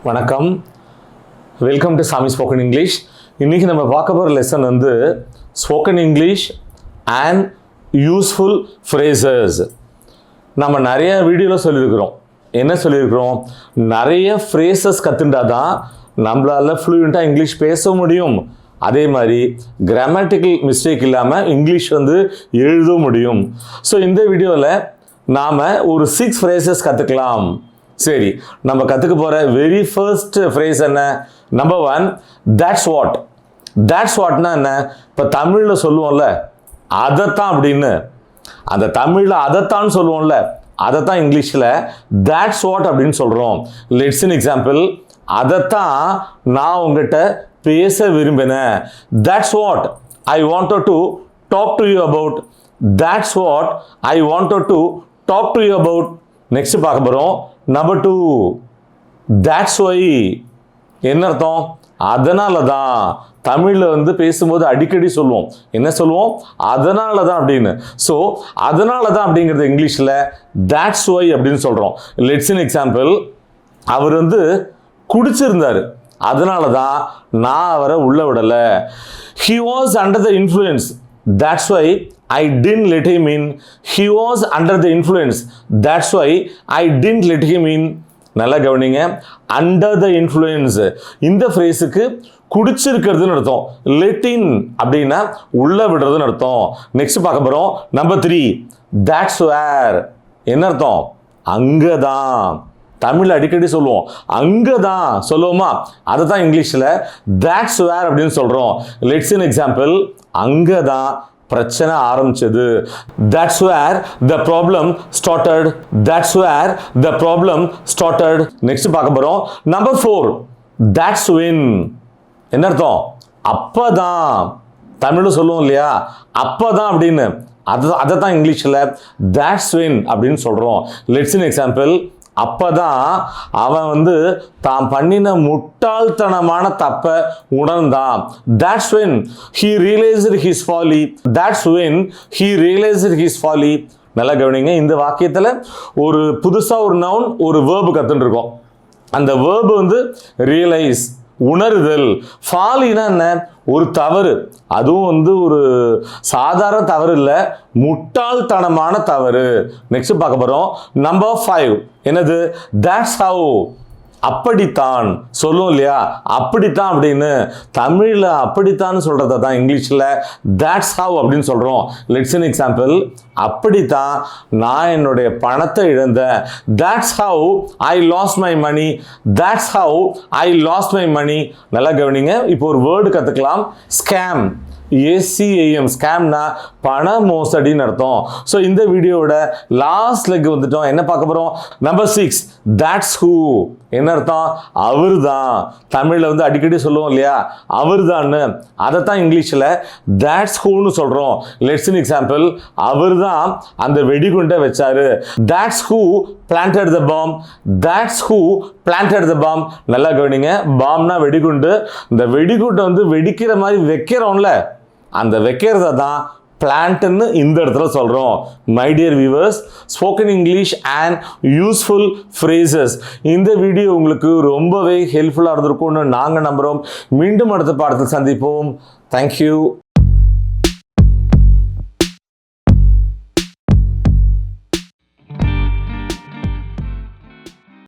வணக்கம், welcome to சாமி spoken English. இன்றைக்கி நம்ம பார்க்க போகிற லெசன் வந்து spoken English and useful phrases. நம்ம நிறைய வீடியோவில் சொல்லியிருக்கிறோம். என்ன சொல்லியிருக்கிறோம்? நிறைய ஃப்ரேசஸ் கற்றுண்டா தான் நம்மளால் ஃப்ளூயண்ட்டாக இங்கிலீஷ் பேச முடியும். அதே மாதிரி கிராமட்டிக்கல் மிஸ்டேக் இல்லாமல் இங்கிலீஷ் வந்து எழுத முடியும். ஸோ இந்த வீடியோவில் நாம் ஒரு 6 ஃப்ரேசஸ் கற்றுக்கலாம். சரி, நம்ம கற்றுக்க போகிற வெரி ஃபர்ஸ்ட் ஃப்ரேஸ் என்ன? Number 1, that's what. that's whatனா என்ன? இப்போ தமிழில் சொல்லுவோம்ல அதைத்தான் அப்படின்னு, அந்த தமிழில் அதைத்தான் சொல்லுவோம்ல அதைத்தான் இங்கிலீஷில் that's what அப்படின்னு சொல்கிறோம். Let's an example. அதைத்தான் நான் உங்ககிட்ட பேச விரும்பினேன். that's what I wanted to talk to you about. that's what I wanted to talk to you about. Next பார்க்க போகிறோம். Number 2, that's why. என்ன அர்த்தம்? அதனால தான். தமிழில் வந்து பேசும்போது அடிக்கடி சொல்லுவோம். என்ன சொல்லுவோம்? அதனால தான் அப்படின்னு. ஸோ அதனால தான் அப்படிங்கிறது இங்கிலீஷில் that's why அப்படின்னு சொல்கிறோம். Let's an example. அவர் வந்து குடிச்சிருந்தார், அதனால தான் நான் அவரை உள்ள விடலை. he was under the influence. that's why I didn't let him in. he was under the influence. that's why I didn't let him in. நல்லா கவனிங்க. under the influence இந்த ஃப்ரேஸுக்கு குடிச்சிருக்கிறதுன்னு அர்த்தம். let in அப்படின்னா உள்ள விடுறதுன்னு அர்த்தம். நெக்ஸ்ட் பார்க்க போகிறோம். Number 3, that's where. என்ன அர்த்தம்? அங்கே தான். தமிழ் அடிக்கடி சொல்லுவோம், அங்கே தான் சொல்லுவோமா? அதை தான் இங்கிலீஷில் that's where அப்படின்னு சொல்கிறோம். Let's an example. அங்கே தான் பிரச்சனை ஆரம்பிச்சது. that's where the problem started. that's where the problem started. Next பார்க்க போகிறோம். Number 4, that's when. என்ன அர்த்தம்? அப்பதான். தமிழில் சொல்லுவோம் இல்லையா அப்பதான் அப்படின்னு, அதை தான் இங்கிலீஷில் that's when அப்படின்னு சொல்கிறோம். Let's an example. அப்பதான் அவன் வந்து தான் பண்ணின முட்டாள்தனமான தப்பை உணர்ந்தான். that's when he realized his folly. that's when he realized his folly. நல்லா கவனிங்க. இந்த வாக்கியத்தில் ஒரு புதுசாக ஒரு நவுன் ஒரு வேர்பு கற்றுன்னு இருக்கோம். அந்த வேர்பு வந்து ரியலைஸ், உணர்தல். ஃபாலினா என்ன? ஒரு தவறு. அதுவும் வந்து ஒரு சாதாரண தவறு இல்லை, முட்டாள்தனமான தவறு. நெக்ஸ்ட் பார்க்க போகிறோம். நம்பர் 5 என்னது? that's how. அப்படித்தான் சொல்லுவோம் இல்லையா அப்படித்தான் அப்படின்னு. தமிழில் அப்படித்தான் சொல்கிறத தான் இங்கிலீஷில் that's how அப்படின்னு சொல்கிறோம். Let's an example. அப்படித்தான் நான் என்னுடைய பணத்தை இழந்தேன். that's how I lost my money. that's how I lost my money. நல்லா கவனிங்க. இப்போ ஒரு வேர்டு கற்றுக்கலாம். ஸ்கேம். ACAM. ஸ்கேம்னா பண மோசடின்னு அர்த்தம். ஸோ இந்த வீடியோவோட லாஸ்ட் லெக் வந்துட்டோம். என்ன பார்க்க போகிறோம்? Number 6, that's who. என்ன அர்த்தம்? அவர் தான். தமிழில் வந்து அடிக்கடி சொல்லுவோம் இல்லையா அவர் தான்னு, அதை தான் இங்கிலீஷில் that's whoன்னு சொல்கிறோம். Let's an example. அவர் தான் அந்த வெடிகுண்டை வச்சாரு. that's who planted the bomb. that's who planted the bomb. நல்லா கவனிங்க. பாம்னா வெடிகுண்டு. இந்த வெடிகுண்டை வந்து வெடிக்கிற மாதிரி வைக்கிறோம்ல, அந்த வைக்கிறத தான் பிளான்ட்னு இந்த இடத்துல சொல்கிறோம். My dear viewers, spoken English and useful phrases இந்த வீடியோ உங்களுக்கு ரொம்பவே ஹெல்ப்ஃபுல்லாக இருந்திருக்கும்னு நாங்கள் நம்புகிறோம். மீண்டும் அடுத்த பாடத்தில் சந்திப்போம். தேங்க்யூ.